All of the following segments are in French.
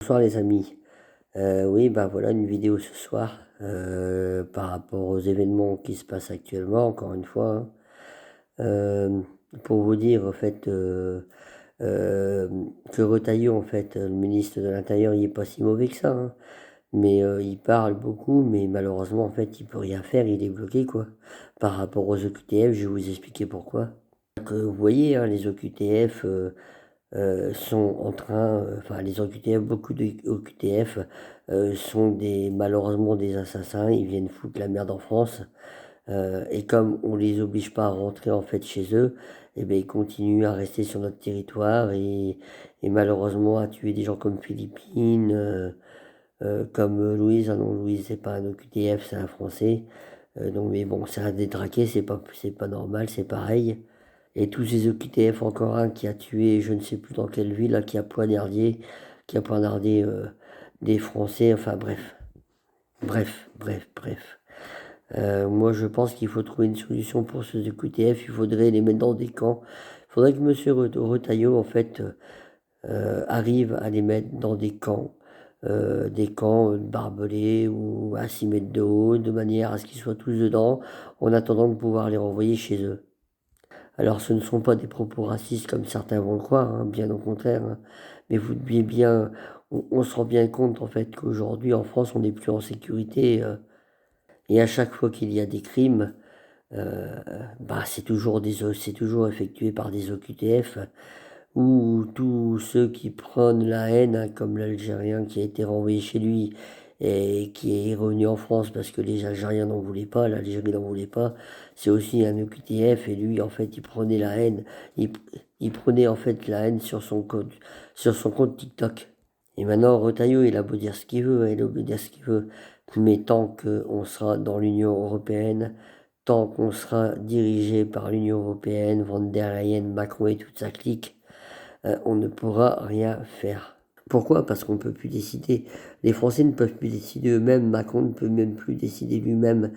Bonsoir les amis. Oui, bah voilà une vidéo ce soir par rapport aux événements qui se passent actuellement, encore une fois, hein. Pour vous dire en fait euh, que Retailleau, en fait, le ministre de l'Intérieur, il est pas si mauvais que ça, hein. Mais il parle beaucoup, mais malheureusement en fait il peut rien faire, il est bloqué quoi. Par rapport aux OQTF, je vais vous expliquer pourquoi. Vous voyez, hein, les OQTF. Sont en train, enfin les OQTF, beaucoup de OQTF sont malheureusement des assassins, ils viennent foutre la merde en France, et comme on les oblige pas à rentrer en fait chez eux, et ben ils continuent à rester sur notre territoire et malheureusement à tuer des gens comme Philippine, comme Louise. Ah non, Louise c'est pas un OQTF, c'est un Français, donc mais bon, c'est un détraqué, c'est pas normal, c'est pareil. Et tous ces OQTF, encore un qui a tué, je ne sais plus dans quelle ville, là, qui a poignardé des Français, enfin bref. Moi je pense qu'il faut trouver une solution pour ces OQTF, il faudrait les mettre dans des camps. Il faudrait que M. Retailleau, en fait, arrive à les mettre dans des camps barbelés ou à 6 mètres de haut, de manière à ce qu'ils soient tous dedans, en attendant de pouvoir les renvoyer chez eux. Alors ce ne sont pas des propos racistes comme certains vont le croire, hein, bien au contraire, hein. Mais vous devez bien, on se rend bien compte en fait qu'aujourd'hui en France on n'est plus en sécurité, et à chaque fois qu'il y a des crimes, euh, bah, c'est toujours effectué par des OQTF ou tous ceux qui prennent la haine, hein, comme l'Algérien qui a été renvoyé chez lui et qui est revenu en France parce que les Algériens n'en voulaient pas, l'Algérie n'en voulait pas. C'est aussi un OQTF et lui, en fait, il prenait la haine, il, il prenait en fait la haine sur son compte TikTok. Et maintenant, Retailleau, il a beau dire ce qu'il veut, hein, il a beau dire ce qu'il veut, mais tant qu'on sera dans l'Union européenne, tant qu'on sera dirigé par l'Union européenne, Van der Leyen, Macron et toute sa clique, on ne pourra rien faire. Pourquoi? Parce qu'on ne peut plus décider. Les Français ne peuvent plus décider eux-mêmes. Macron ne peut même plus décider lui-même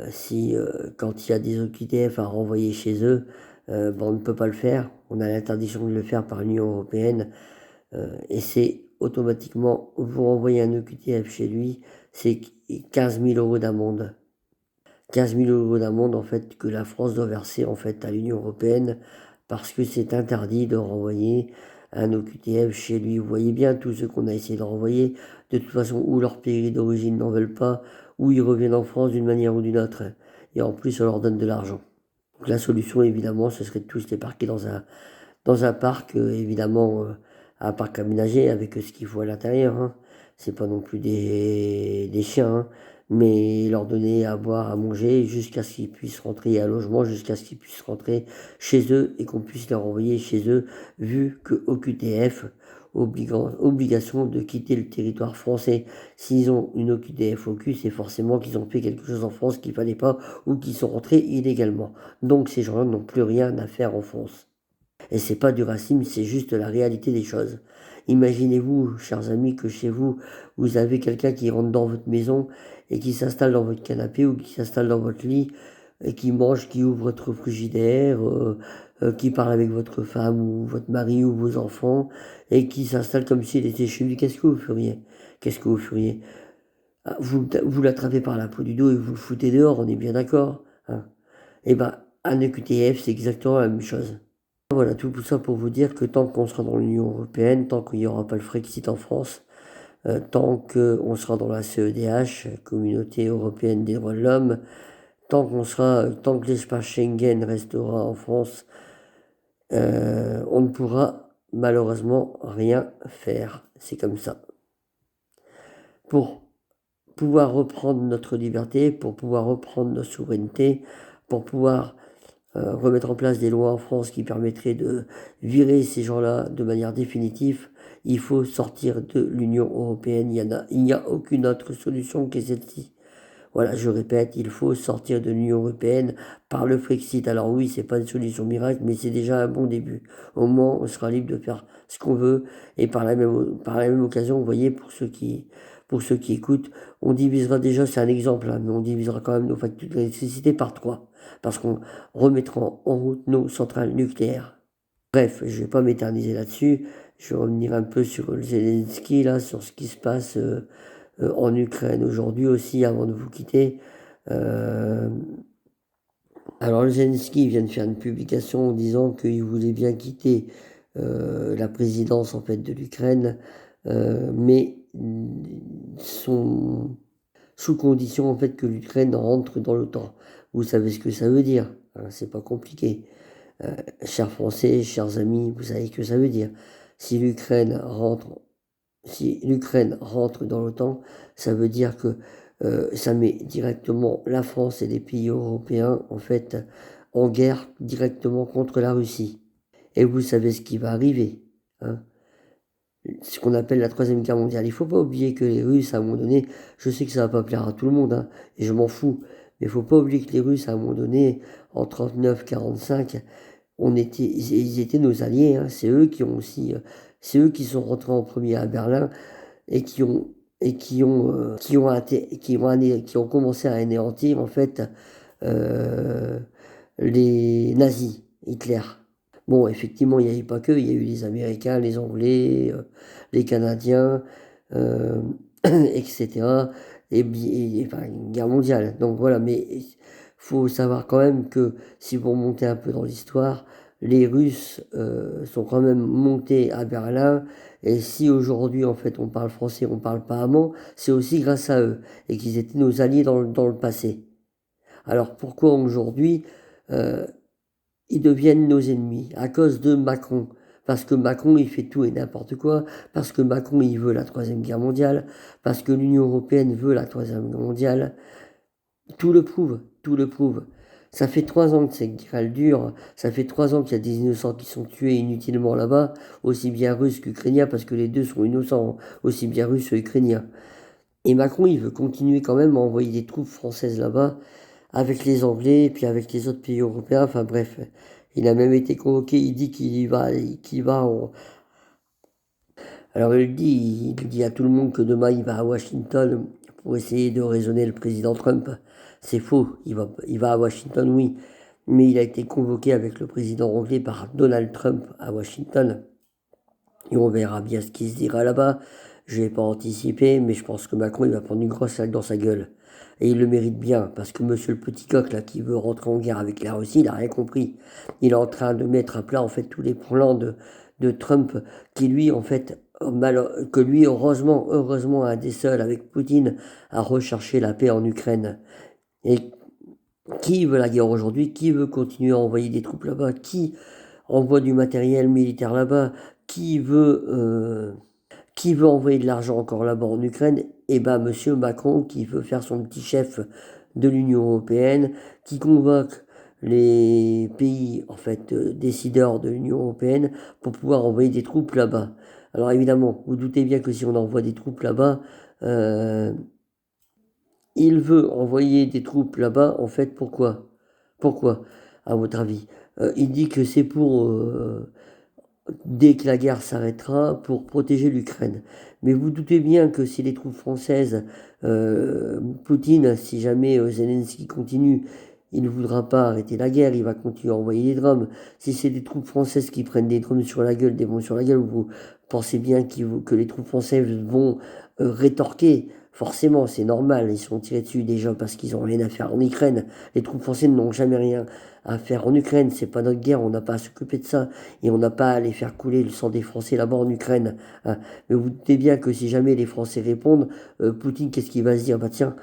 si, quand il y a des OQTF à renvoyer chez eux, ben, on ne peut pas le faire. On a l'interdiction de le faire par l'Union européenne. Et c'est automatiquement, vous renvoyer un OQTF chez lui, c'est 15 000 euros d'amende. 15 000 euros d'amende en fait que la France doit verser en fait à l'Union européenne parce que c'est interdit de renvoyer un OQTF chez lui. Vous voyez bien tous ceux qu'on a essayé de renvoyer, de toute façon, ou leur pays d'origine n'en veulent pas, ou ils reviennent en France d'une manière ou d'une autre. Et en plus, on leur donne de l'argent. Donc la solution, évidemment, ce serait de tous les parquer dans un parc, évidemment, un parc aménagé avec ce qu'il faut à l'intérieur, hein. C'est pas non plus des chiens, hein, mais leur donner à boire, à manger, jusqu'à ce qu'ils puissent rentrer, à logement, jusqu'à ce qu'ils puissent rentrer chez eux et qu'on puisse les renvoyer chez eux, vu que au QTF, obligation de quitter le territoire français. S'ils ont une OQTF au cul, c'est forcément qu'ils ont fait quelque chose en France qu'il fallait pas ou qu'ils sont rentrés illégalement. Donc ces gens-là n'ont plus rien à faire en France. Et c'est pas du racisme, c'est juste la réalité des choses. Imaginez-vous, chers amis, que chez vous, vous avez quelqu'un qui rentre dans votre maison et qui s'installe dans votre canapé ou qui s'installe dans votre lit et qui mange, qui ouvre votre frigidaire, qui parle avec votre femme ou votre mari ou vos enfants et qui s'installe comme s'il était chez lui. Qu'est-ce que vous feriez? Qu'est-ce que vous feriez? Ah, vous l'attrapez par la peau du dos et vous le foutez dehors, on est bien d'accord, hein? Eh ben, un EQTF, c'est exactement la même chose. Voilà, tout ça pour vous dire que tant qu'on sera dans l'Union européenne, tant qu'il n'y aura pas le Frexit en France, tant qu'on sera dans la CEDH, Communauté européenne des droits de l'homme, tant que l'espace Schengen restera en France, on ne pourra malheureusement rien faire. C'est comme ça. Pour pouvoir reprendre notre liberté, pour pouvoir reprendre notre souveraineté, pour pouvoir remettre en place des lois en France qui permettraient de virer ces gens-là de manière définitive, il faut sortir de l'Union européenne. Il n'y a aucune autre solution que celle-ci. Voilà, je répète, il faut sortir de l'Union européenne par le Frexit. Alors oui, c'est pas une solution miracle, mais c'est déjà un bon début. Au moins, on sera libre de faire ce qu'on veut. Et par la même occasion, vous voyez, pour ceux qui écoutent, on divisera déjà, c'est un exemple, hein, mais on divisera quand même nos factures d'électricité par 3. Parce qu'on remettra en route nos centrales nucléaires. Bref, je ne vais pas m'éterniser là-dessus. je vais revenir un peu sur Zelensky, là, sur ce qui se passe en Ukraine aujourd'hui aussi, avant de vous quitter. Alors, Zelensky vient de faire une publication en disant qu'il voulait bien quitter la présidence en fait de l'Ukraine, mais sous condition en fait que l'Ukraine rentre dans l'OTAN. Vous savez ce que ça veut dire, hein, c'est pas compliqué. Chers Français, chers amis, vous savez ce que ça veut dire. Si l'Ukraine rentre dans l'OTAN, ça veut dire que ça met directement la France et les pays européens en fait en guerre directement contre la Russie. Et vous savez ce qui va arriver, hein, ce qu'on appelle la Troisième Guerre mondiale. Il ne faut pas oublier que les Russes, à un moment donné, je sais que ça ne va pas plaire à tout le monde, hein, et je m'en fous, mais il ne faut pas oublier que les Russes, à un moment donné, en 39-45, ils étaient nos alliés, hein, c'est eux qui ont aussi, c'est eux qui sont rentrés en premier à Berlin et qui ont commencé à anéantir en fait les nazis, Hitler. Bon, effectivement, il n'y avait pas que, il y a eu les Américains, les Anglais, les Canadiens, euh, etc. Enfin, une guerre mondiale. Donc voilà, mais il faut savoir quand même que si vous remontez un peu dans l'histoire, les Russes sont quand même montés à Berlin. Et si aujourd'hui, en fait, on parle français, on parle pas allemand, c'est aussi grâce à eux. Et qu'ils étaient nos alliés dans le passé. Alors pourquoi aujourd'hui euh, ils deviennent nos ennemis? À cause de Macron. Parce que Macron, il fait tout et n'importe quoi. Parce que Macron, il veut la Troisième Guerre mondiale. Parce que l'Union européenne veut la Troisième Guerre mondiale. Tout le prouve, tout le prouve. Ça fait 3 ans que cette guerre elle dure. Ça fait 3 ans qu'il y a des innocents qui sont tués inutilement là-bas, aussi bien russes qu'ukrainiens, parce que les deux sont innocents, aussi bien russes qu'ukrainiens. Et Macron, il veut continuer quand même à envoyer des troupes françaises là-bas, avec les Anglais, et puis avec les autres pays européens. Enfin bref, il a même été convoqué, il dit qu'il va Alors il dit à tout le monde que demain il va à Washington pour essayer de raisonner le président Trump. C'est faux, il va à Washington, oui, mais il a été convoqué avec le président anglais par Donald Trump à Washington. Et on verra bien ce qui se dira là-bas. Je vais pas anticiper, mais je pense que Macron il va prendre une grosse salle dans sa gueule. Et il le mérite bien, parce que monsieur le petit coq là qui veut rentrer en guerre avec la Russie, il n'a rien compris. Il est en train de mettre à plat en fait tous les plans de Trump, qui lui en fait, que lui heureusement un des seuls avec Poutine à rechercher la paix en Ukraine. Et qui veut la guerre aujourd'hui? Qui veut continuer à envoyer des troupes là-bas? Qui envoie du matériel militaire là-bas? Qui veut qui veut envoyer de l'argent encore là-bas en Ukraine? Eh ben, monsieur Macron, qui veut faire son petit chef de l'Union européenne, qui convoque les pays, en fait, décideurs de l'Union européenne pour pouvoir envoyer des troupes là-bas. Alors évidemment, vous doutez bien que si on envoie des troupes là-bas, euh, il veut envoyer des troupes là-bas, en fait, pourquoi? Pourquoi, à votre avis? Il dit que c'est pour dès que la guerre s'arrêtera pour protéger l'Ukraine. Mais vous doutez bien que si les troupes françaises, Poutine, si jamais Zelensky continue, il ne voudra pas arrêter la guerre, il va continuer à envoyer des drones. Si c'est des troupes françaises qui prennent des drones sur la gueule, des bombes sur la gueule, vous pensez bien que les troupes françaises vont rétorquer. Forcément, c'est normal, ils sont tirés dessus déjà parce qu'ils n'ont rien à faire en Ukraine. Les troupes françaises n'ont jamais rien à faire en Ukraine, c'est pas notre guerre, on n'a pas à s'occuper de ça et on n'a pas à aller faire couler le sang des Français là-bas en Ukraine, hein. Mais vous doutez bien que si jamais les Français répondent, Poutine, qu'est-ce qu'il va se dire? Bah tiens,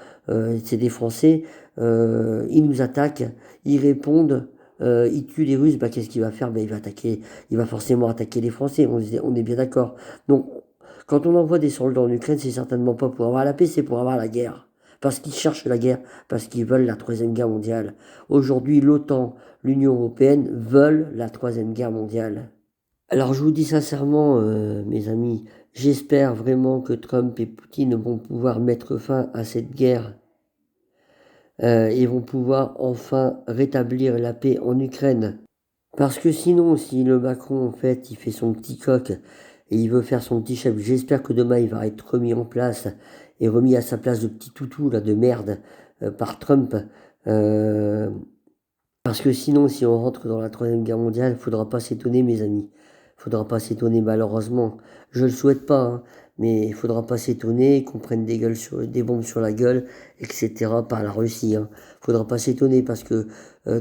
c'est des Français, ils nous attaquent, ils répondent, ils tuent les Russes, bah qu'est-ce qu'il va faire? Bah il va forcément attaquer les Français, on est bien d'accord. Donc, quand on envoie des soldats en Ukraine, c'est certainement pas pour avoir la paix, c'est pour avoir la guerre. Parce qu'ils cherchent la guerre, parce qu'ils veulent la Troisième Guerre mondiale. Aujourd'hui, l'OTAN, l'Union européenne veulent la Troisième Guerre mondiale. Alors je vous dis sincèrement, mes amis, j'espère vraiment que Trump et Poutine vont pouvoir mettre fin à cette guerre et vont pouvoir enfin rétablir la paix en Ukraine. Parce que sinon, si le Macron, en fait, il fait son petit coq et il veut faire son petit chef, j'espère que demain il va être remis en place et remis à sa place de petit toutou là, de merde par Trump. Euh, Parce que sinon, si on rentre dans la Troisième Guerre mondiale, il ne faudra pas s'étonner, mes amis. Faudra pas s'étonner malheureusement. Je le souhaite pas, hein, mais il faudra pas s'étonner qu'on prenne des bombes sur la gueule, etc. par la Russie, hein. Faudra pas s'étonner parce que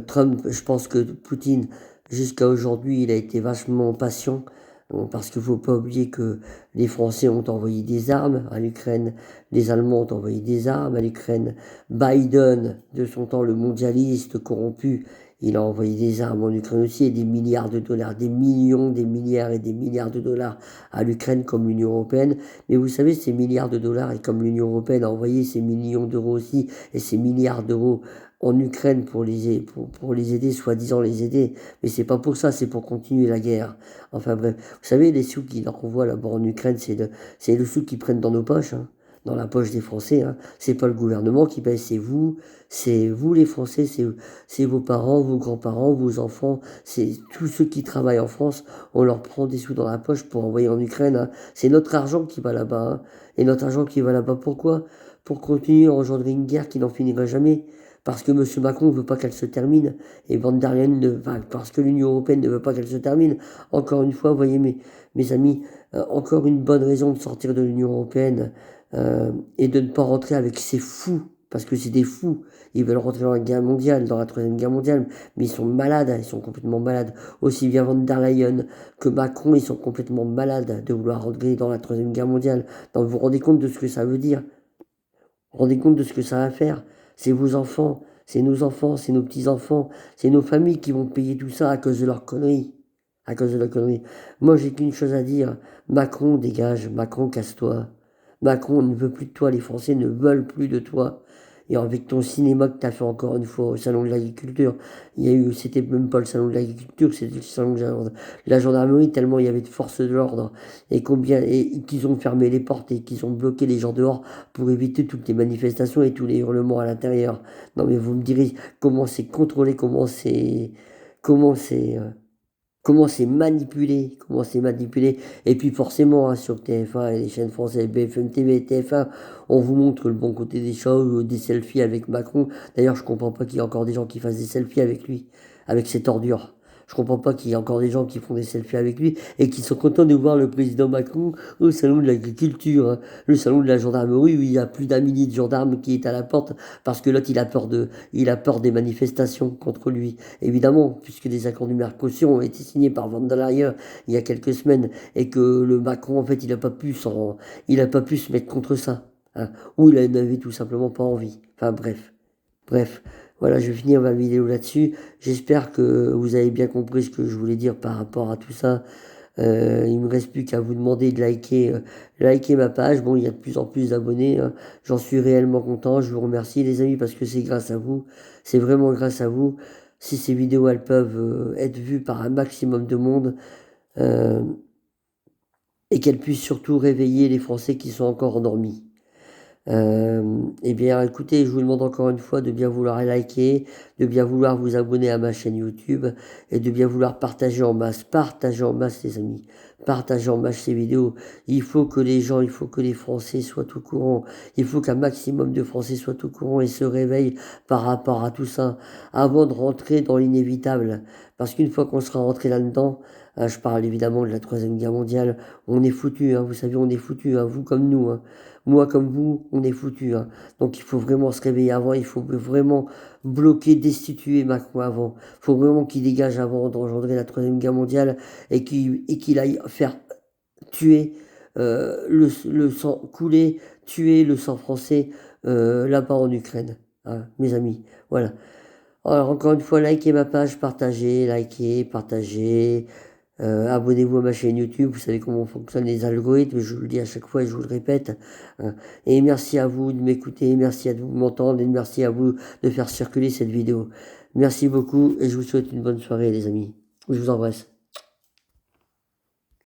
Trump, je pense que Poutine, jusqu'à aujourd'hui, il a été vachement patient. Bon, parce qu'il faut pas oublier que les Français ont envoyé des armes à l'Ukraine, les Allemands ont envoyé des armes à l'Ukraine. Biden, de son temps le mondialiste corrompu, il a envoyé des armes en Ukraine aussi et des milliards de dollars, des millions, des milliards et des milliards de dollars à l'Ukraine comme l'Union européenne. Mais vous savez, ces milliards de dollars et comme l'Union européenne a envoyé ces millions d'euros aussi et ces milliards d'euros en Ukraine pour les aider, soi-disant les aider. Mais c'est pas pour ça, c'est pour continuer la guerre. Enfin bref, vous savez, les sous qu'ils leur envoient là-bas en Ukraine, c'est le sous qu'ils prennent dans nos poches, hein, dans la poche des Français, hein. C'est pas le gouvernement qui paye, c'est vous les Français, c'est vos parents, vos grands-parents, vos enfants, c'est tous ceux qui travaillent en France, on leur prend des sous dans la poche pour envoyer en Ukraine, hein. C'est notre argent qui va là-bas, hein. Et notre argent qui va là-bas, pourquoi? Pour continuer à engendrer une guerre qui n'en finira jamais. Parce que M. Macron ne veut pas qu'elle se termine, et Van der Leyen, parce que l'Union Européenne ne veut pas qu'elle se termine. Encore une fois, voyez mes amis, encore une bonne raison de sortir de l'Union Européenne et de ne pas rentrer avec ces fous, parce que c'est des fous. Ils veulent rentrer dans la guerre mondiale, dans la troisième guerre mondiale, mais ils sont malades, ils sont complètement malades. Aussi bien Van der Leyen que Macron, ils sont complètement malades de vouloir rentrer dans la troisième guerre mondiale. Donc vous vous rendez compte de ce que ça veut dire? Vous vous rendez compte de ce que ça va faire? C'est vos enfants, c'est nos petits-enfants, c'est nos familles qui vont payer tout ça à cause de leurs conneries. À cause de leurs conneries. Moi, j'ai qu'une chose à dire. Macron, dégage. Macron, casse-toi. Macron, on ne veut plus de toi. Les Français ne veulent plus de toi. Et avec ton cinéma que tu as fait encore une fois au Salon de l'Agriculture, c'était même pas le Salon de l'Agriculture, c'était le Salon de la gendarmerie, tellement il y avait de forces de l'ordre, et qu'ils ont fermé les portes et qu'ils ont bloqué les gens dehors pour éviter toutes les manifestations et tous les hurlements à l'intérieur. Non mais vous me direz comment c'est contrôlé, comment c'est, comment c'est manipulé. Et puis forcément, hein, sur TF1 et les chaînes françaises, BFM TV, TF1, on vous montre le bon côté des choses, des selfies avec Macron. D'ailleurs, je comprends pas qu'il y ait encore des gens qui fassent des selfies avec lui, avec ses ordures. Je comprends pas qu'il y ait encore des gens qui font des selfies avec lui et qui sont contents de voir le président Macron au salon de l'agriculture, hein, le salon de la gendarmerie où il y a plus d'un millier de gendarmes qui est à la porte parce que l'autre il a peur des manifestations contre lui. Évidemment, puisque des accords du Mercosur ont été signés par Van der Leyen il y a quelques semaines et que le Macron en fait il a pas pu se mettre contre ça, hein, ou il n'avait tout simplement pas envie. Enfin bref. Voilà, je vais finir ma vidéo là-dessus. J'espère que vous avez bien compris ce que je voulais dire par rapport à tout ça. Il me reste plus qu'à vous demander de liker ma page. Bon, il y a de plus en plus d'abonnés, hein. J'en suis réellement content. Je vous remercie les amis parce que c'est grâce à vous. C'est vraiment grâce à vous. Si ces vidéos elles peuvent être vues par un maximum de monde euh, et qu'elles puissent surtout réveiller les Français qui sont encore endormis. Eh bien, écoutez, je vous demande encore une fois de bien vouloir liker, de bien vouloir vous abonner à ma chaîne YouTube et de bien vouloir partager en masse les amis, partager en masse ces vidéos. Il faut que il faut que les Français soient au courant, il faut qu'un maximum de Français soient au courant et se réveillent par rapport à tout ça avant de rentrer dans l'inévitable. Parce qu'une fois qu'on sera rentré là-dedans, hein, je parle évidemment de la troisième guerre mondiale, on est foutu, hein, vous savez, on est foutu, hein, vous comme nous, hein. Moi comme vous, on est foutu, hein. Donc il faut vraiment se réveiller avant, il faut vraiment bloquer, destituer Macron avant. Il faut vraiment qu'il dégage avant d'engendrer la troisième guerre mondiale et qu'il aille faire tuer le sang couler, tuer le sang français là-bas en Ukraine, hein, mes amis. Voilà. Alors encore une fois, likez ma page, partagez. Abonnez-vous à ma chaîne YouTube, vous savez comment fonctionnent les algorithmes, je vous le dis à chaque fois et je vous le répète, hein. Et merci à vous de m'écouter, merci à vous de m'entendre et merci à vous de faire circuler cette vidéo. Merci beaucoup et je vous souhaite une bonne soirée les amis. Je vous embrasse.